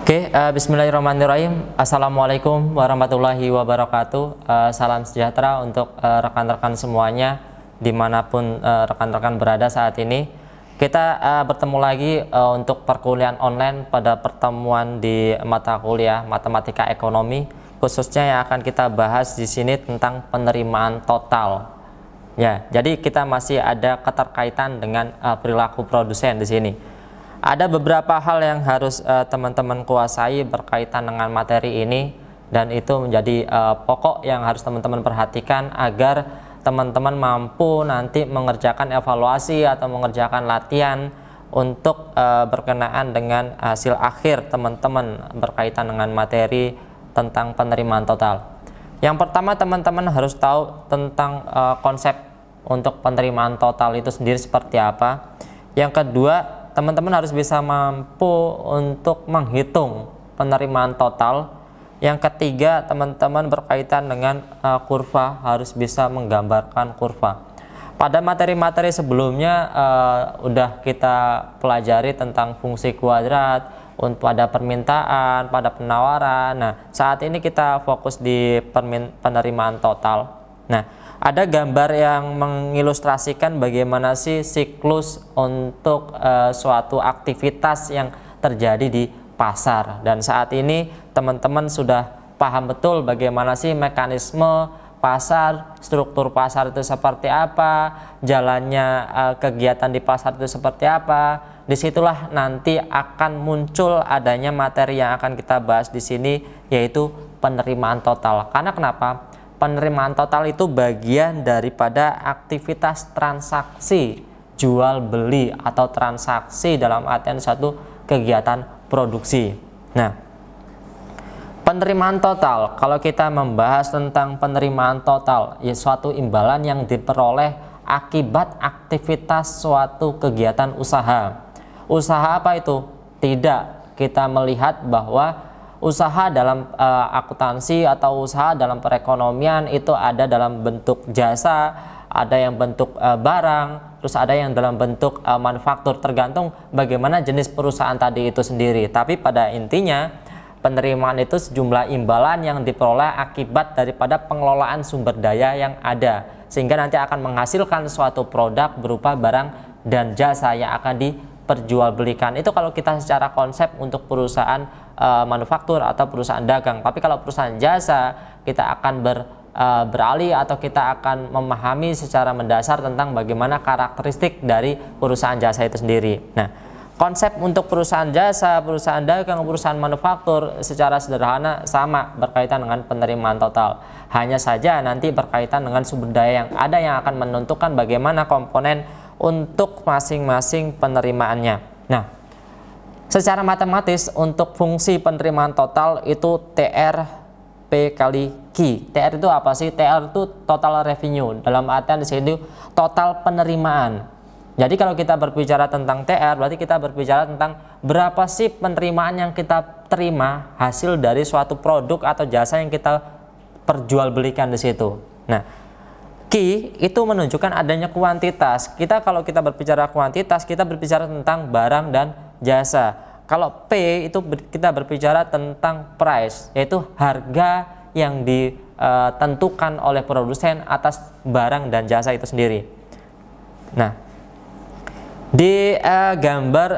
Bismillahirrahmanirrahim. Assalamualaikum warahmatullahi wabarakatuh. Salam sejahtera untuk rekan-rekan semuanya dimanapun rekan-rekan berada saat ini. Kita bertemu lagi untuk perkuliahan online pada pertemuan di mata kuliah Matematika Ekonomi, khususnya yang akan kita bahas di sini tentang penerimaan total. Ya, jadi kita masih ada keterkaitan dengan perilaku produsen di sini. Ada beberapa hal yang harus teman-teman kuasai berkaitan dengan materi ini, dan itu menjadi pokok yang harus teman-teman perhatikan agar teman-teman mampu nanti mengerjakan evaluasi atau mengerjakan latihan untuk berkenaan dengan hasil akhir teman-teman berkaitan dengan materi tentang penerimaan total. Yang pertama, teman-teman harus tahu tentang konsep untuk penerimaan total itu sendiri seperti apa. Yang kedua, teman-teman harus bisa mampu untuk menghitung penerimaan total. Yang ketiga, teman-teman berkaitan dengan kurva, harus bisa menggambarkan kurva. Pada materi-materi sebelumnya udah kita pelajari tentang fungsi kuadrat pada permintaan, pada penawaran. Nah, saat ini kita fokus di penerimaan total. Nah, ada gambar yang mengilustrasikan bagaimana sih siklus untuk suatu aktivitas yang terjadi di pasar. Dan saat ini teman-teman sudah paham betul bagaimana sih mekanisme pasar, struktur pasar itu seperti apa, jalannya kegiatan di pasar itu seperti apa. Disitulah nanti akan muncul adanya materi yang akan kita bahas di sini, yaitu penerimaan total. Karena kenapa? Penerimaan total itu bagian daripada aktivitas transaksi jual beli atau transaksi dalam artian suatu kegiatan produksi. Nah, penerimaan total, kalau kita membahas tentang penerimaan total, ya suatu imbalan yang diperoleh akibat aktivitas suatu kegiatan usaha. Usaha apa itu? Tidak, kita melihat bahwa usaha dalam akuntansi atau usaha dalam perekonomian itu ada dalam bentuk jasa, ada yang bentuk barang, terus ada yang dalam bentuk manufaktur, tergantung bagaimana jenis perusahaan tadi itu sendiri. Tapi pada intinya penerimaan itu sejumlah imbalan yang diperoleh akibat daripada pengelolaan sumber daya yang ada, sehingga nanti akan menghasilkan suatu produk berupa barang dan jasa yang akan diperjualbelikan. Itu kalau kita secara konsep untuk perusahaan manufaktur atau perusahaan dagang. Tapi kalau perusahaan jasa, kita akan beralih atau kita akan memahami secara mendasar tentang bagaimana karakteristik dari perusahaan jasa itu sendiri. Nah, konsep untuk perusahaan jasa, perusahaan dagang, perusahaan manufaktur secara sederhana sama berkaitan dengan penerimaan total. Hanya saja nanti berkaitan dengan sumber daya yang ada yang akan menentukan bagaimana komponen untuk masing-masing penerimaannya. Nah, secara matematis untuk fungsi penerimaan total itu TR P kali Q. TR itu apa sih? TR itu total revenue. Dalam artian di sini total penerimaan. Jadi kalau kita berbicara tentang TR, berarti kita berbicara tentang berapa sih penerimaan yang kita terima hasil dari suatu produk atau jasa yang kita perjualbelikan di situ. Nah, Q itu menunjukkan adanya kuantitas. Kalau kita berbicara kuantitas, kita berbicara tentang barang dan jasa. Kalau P itu kita berbicara tentang price, yaitu harga yang ditentukan oleh produsen atas barang dan jasa itu sendiri. Nah, di gambar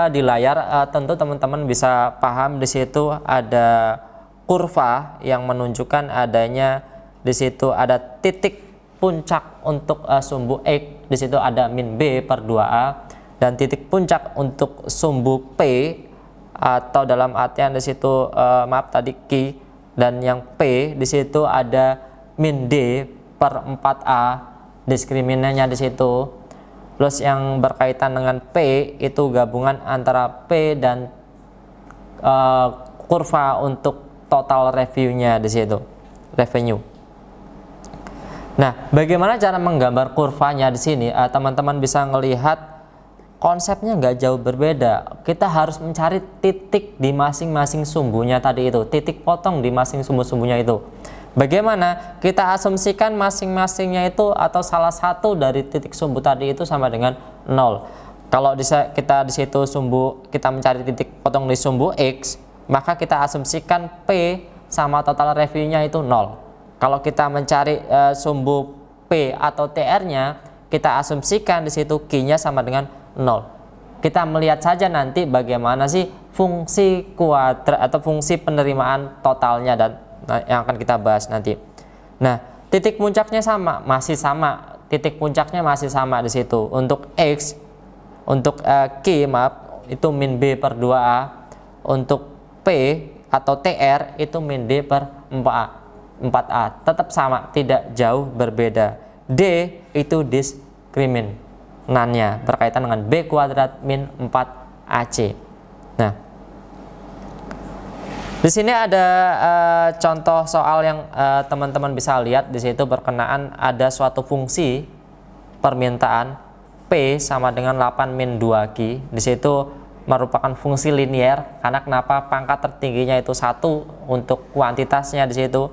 di layar tentu teman-teman bisa paham di situ ada kurva yang menunjukkan adanya di situ ada titik puncak untuk sumbu X, di situ ada min B per 2A, dan titik puncak untuk sumbu P atau dalam artian di situ maaf tadi Q, dan yang P di situ ada min D per 4A, diskriminannya di situ. Terus yang berkaitan dengan P itu gabungan antara P dan kurva untuk total revenue-nya di situ, revenue. Nah, bagaimana cara menggambar kurvanya di sini? Teman-teman bisa melihat konsepnya nggak jauh berbeda. Kita harus mencari titik di masing-masing sumbunya tadi itu, titik potong di masing sumbu-sumbunya itu. Bagaimana? Kita asumsikan masing-masingnya itu atau salah satu dari titik sumbu tadi itu sama dengan 0. Kalau kita di situ kita mencari titik potong di sumbu X, maka kita asumsikan P sama total revenue-nya itu 0. Kalau kita mencari sumbu P atau TR-nya, kita asumsikan di situ Q-nya sama dengan 0. Kita melihat saja nanti bagaimana sih fungsi kuadrat atau fungsi penerimaan totalnya, dan yang akan kita bahas nanti. Nah, titik puncaknya masih sama. Titik puncaknya masih sama di situ. Untuk X, untuk Q, maaf, itu min B per 2A. Untuk P atau TR itu min D per 4A. Tetap sama, tidak jauh berbeda. D itu diskriminannya berkaitan dengan B kuadrat min 4AC. Nah, di sini ada contoh soal yang teman-teman bisa lihat di situ berkenaan ada suatu fungsi permintaan P sama dengan 8 min 2Q. Di situ merupakan fungsi linier karena kenapa? Pangkat tertingginya itu 1 untuk kuantitasnya di situ.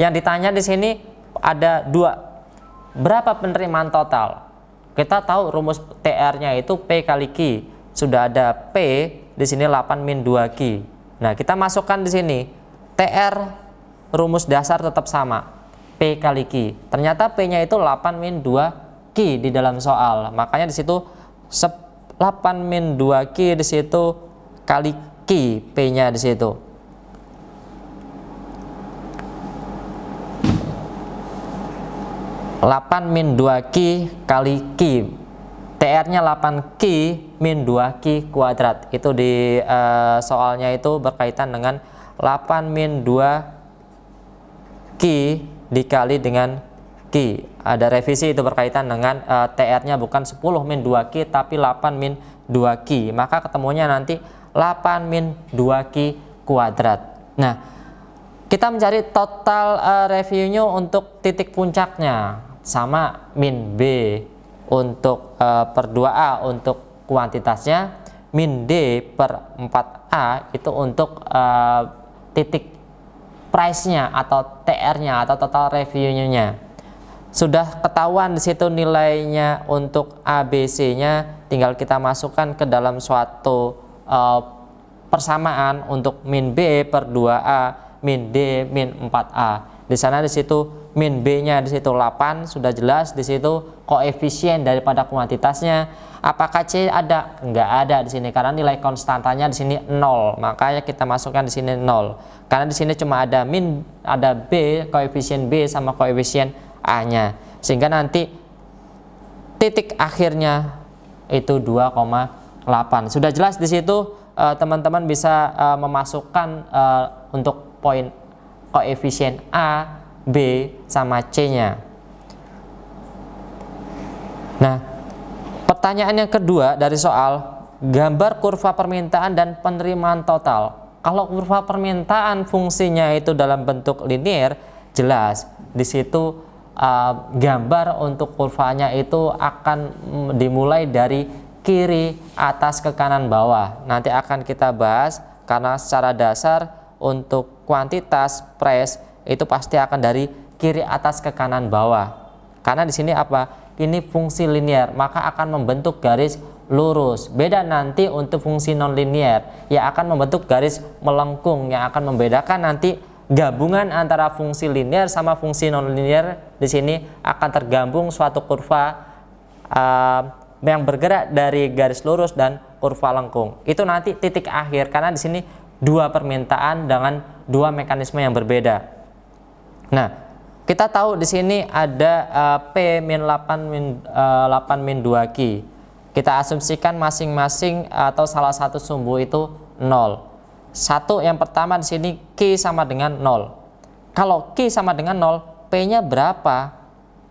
Yang ditanya di sini ada 2. Berapa penerimaan total? Kita tahu rumus TR-nya itu P kali Q. Sudah ada P di sini 8 min 2Q. Nah, kita masukkan di sini TR, rumus dasar tetap sama, P kali Q. Ternyata P-nya itu 8 min 2Q di dalam soal. Makanya di situ 8 min 2Q di situ kali Q, P-nya di situ. Delapan min 2Q kali Q. TR-nya 8Q min 2Q kuadrat. Itu di soalnya itu berkaitan dengan 8 min 2Q dikali dengan Q. Ada revisi itu berkaitan dengan TR-nya bukan 10 min 2Q tapi 8 min 2Q. Maka ketemunya nanti 8 min 2Q kuadrat. Nah, kita mencari total revenue untuk titik puncaknya sama min B untuk per 2A untuk kuantitasnya, min D per 4A itu untuk titik price-nya atau TR-nya atau total revenue-nya. Sudah ketahuan di situ nilainya untuk ABC-nya, tinggal kita masukkan ke dalam suatu persamaan untuk min B per 2A, min D min 4A. Di sana di situ min B-nya di situ 8, sudah jelas di situ koefisien daripada kuantitasnya. Apakah C ada? Enggak ada di sini karena nilai konstantanya di sini 0. Makanya kita masukkan di sini 0. Karena di sini cuma ada ada B, koefisien B sama koefisien A-nya, sehingga nanti titik akhirnya itu 2,8. Sudah jelas di situ teman-teman bisa memasukkan untuk poin koefisien A, B sama C-nya. Nah, pertanyaan yang kedua dari soal, gambar kurva permintaan dan penerimaan total. Kalau kurva permintaan fungsinya itu dalam bentuk linier, jelas di situ gambar untuk kurvanya itu akan dimulai dari kiri atas ke kanan bawah. Nanti akan kita bahas karena secara dasar untuk kuantitas price itu pasti akan dari kiri atas ke kanan bawah. Karena di sini apa? Ini fungsi linier, maka akan membentuk garis lurus. Beda nanti untuk fungsi non-linier yang akan membentuk garis melengkung yang akan membedakan nanti gabungan antara fungsi linier sama fungsi non-linier. Di sini akan tergabung suatu kurva yang bergerak dari garis lurus dan kurva lengkung. Itu nanti titik akhir karena di sini dua permintaan dengan dua mekanisme yang berbeda. Nah, kita tahu di sini ada P min 8 min 2Q. Kita asumsikan masing-masing atau salah satu sumbu itu 0. Satu yang pertama di sini Q sama dengan 0. Kalau Q sama dengan 0, P-nya berapa?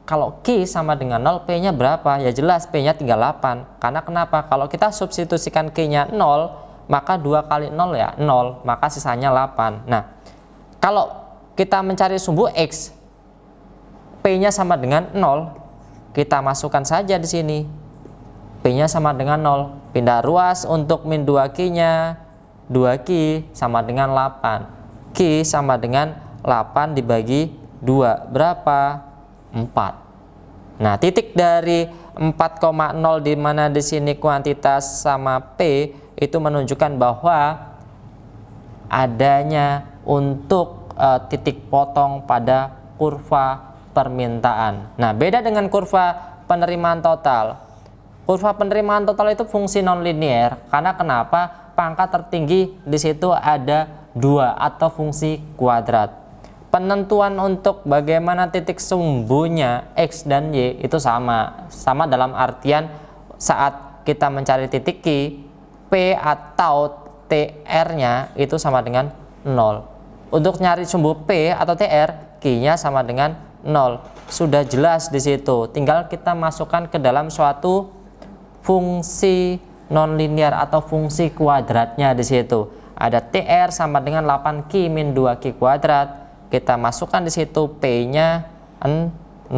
Kalau Q sama dengan 0, P-nya berapa? Ya jelas P-nya 38. Karena kenapa? Kalau kita substitusikan Q-nya 0, maka 2 kali 0 ya 0, maka sisanya 8. Nah, kalau kita mencari sumbu X, P-nya sama dengan 0, kita masukkan saja di sini. P-nya sama dengan 0. Pindah ruas untuk min 2Q-nya. 2Q sama dengan 8. Q sama dengan 8 dibagi 2. Berapa? 4. Nah, titik dari 4,0 di mana di sini kuantitas sama P itu menunjukkan bahwa adanya untuk titik potong pada kurva permintaan. Nah, beda dengan kurva penerimaan total. Kurva penerimaan total itu fungsi nonlinier karena kenapa? Pangkat tertinggi di situ ada 2 atau fungsi kuadrat. Penentuan untuk bagaimana titik sumbunya X dan Y itu sama dalam artian saat kita mencari titik Q, P atau TR-nya itu sama dengan 0. Untuk nyari sumbu P atau TR, Q-nya sama dengan 0. Sudah jelas di situ. Tinggal kita masukkan ke dalam suatu fungsi nonlinear atau fungsi kuadratnya di situ. Ada TR sama dengan 8Q min 2Q kuadrat. Kita masukkan di situ P-nya 0.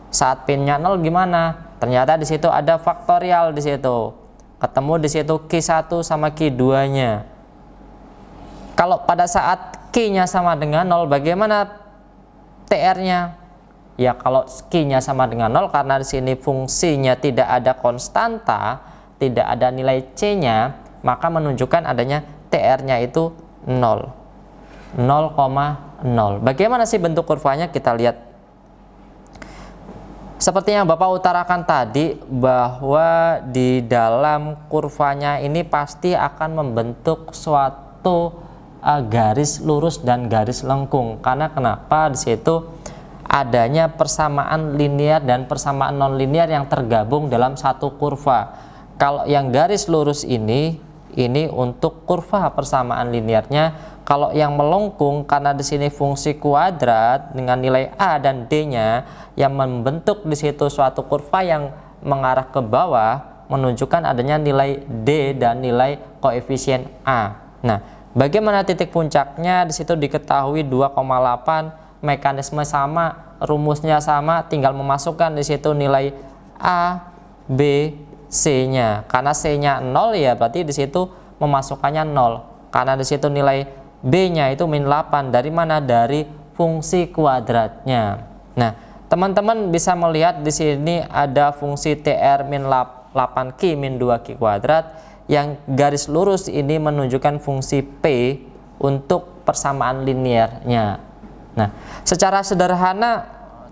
Saat P-nya 0 gimana? Ternyata di situ ada faktorial di situ. Ketemu di situ Q1 sama Q2-nya. Kalau pada saat Q-nya sama dengan 0, bagaimana TR-nya? Ya, kalau Q-nya sama dengan 0 karena di sini fungsinya tidak ada konstanta, tidak ada nilai C-nya, maka menunjukkan adanya TR-nya itu 0. 0,0. Bagaimana sih bentuk kurvanya? Kita lihat. Seperti yang Bapak utarakan tadi, bahwa di dalam kurvanya ini pasti akan membentuk suatu garis lurus dan garis lengkung. Karena kenapa? Di situ adanya persamaan linear dan persamaan nonlinear yang tergabung dalam satu kurva. Kalau yang garis lurus ini untuk kurva persamaan linearnya. Kalau yang melengkung karena di sini fungsi kuadrat dengan nilai A dan D-nya yang membentuk di situ suatu kurva yang mengarah ke bawah menunjukkan adanya nilai D dan nilai koefisien A. Nah, bagaimana titik puncaknya? Di situ diketahui 2,8, mekanisme sama, rumusnya sama, tinggal memasukkan di situ nilai A, B, C-nya. Karena C-nya 0 ya berarti di situ memasukkannya 0. Karena di situ nilai B-nya itu min 8. Dari mana? Dari fungsi kuadratnya. Nah, teman-teman bisa melihat di sini ada fungsi TR min 8Q min 2Q kuadrat. Yang garis lurus ini menunjukkan fungsi P untuk persamaan linearnya. Nah, secara sederhana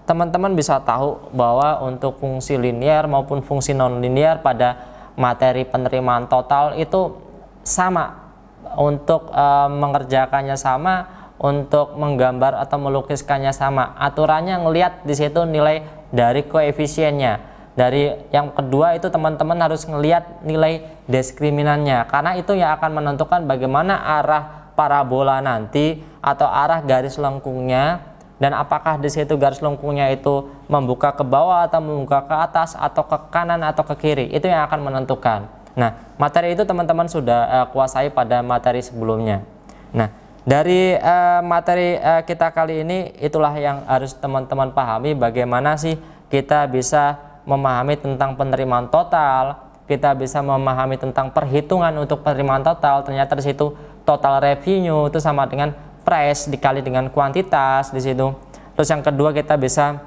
teman-teman bisa tahu bahwa untuk fungsi linear maupun fungsi non-linear pada materi penerimaan total itu sama. Untuk mengerjakannya sama, untuk menggambar atau melukiskannya sama. Aturannya ngelihat di situ nilai dari koefisiennya. Dari yang kedua itu teman-teman harus ngelihat nilai diskriminannya, karena itu yang akan menentukan bagaimana arah parabola nanti atau arah garis lengkungnya, dan apakah di situ garis lengkungnya itu membuka ke bawah atau membuka ke atas atau ke kanan atau ke kiri. Itu yang akan menentukan. Nah, materi itu teman-teman sudah kuasai pada materi sebelumnya. Nah, dari materi kita kali ini itulah yang harus teman-teman pahami, bagaimana sih kita bisa memahami tentang penerimaan total, kita bisa memahami tentang perhitungan untuk penerimaan total. Ternyata di situ total revenue itu sama dengan price dikali dengan kuantitas di situ. Terus yang kedua, kita bisa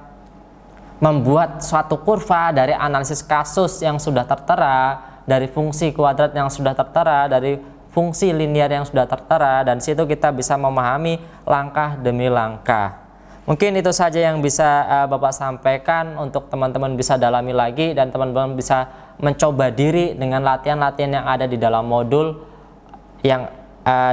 membuat suatu kurva dari analisis kasus yang sudah tertera, dari fungsi kuadrat yang sudah tertera, dari fungsi linear yang sudah tertera, dan situ kita bisa memahami langkah demi langkah. Mungkin itu saja yang bisa Bapak sampaikan. Untuk teman-teman bisa dalami lagi dan teman-teman bisa mencoba diri dengan latihan-latihan yang ada di dalam modul yang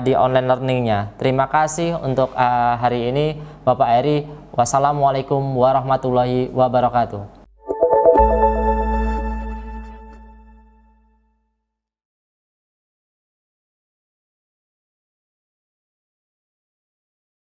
di online learningnya. Terima kasih untuk hari ini Bapak Eri. Wassalamualaikum warahmatullahi wabarakatuh.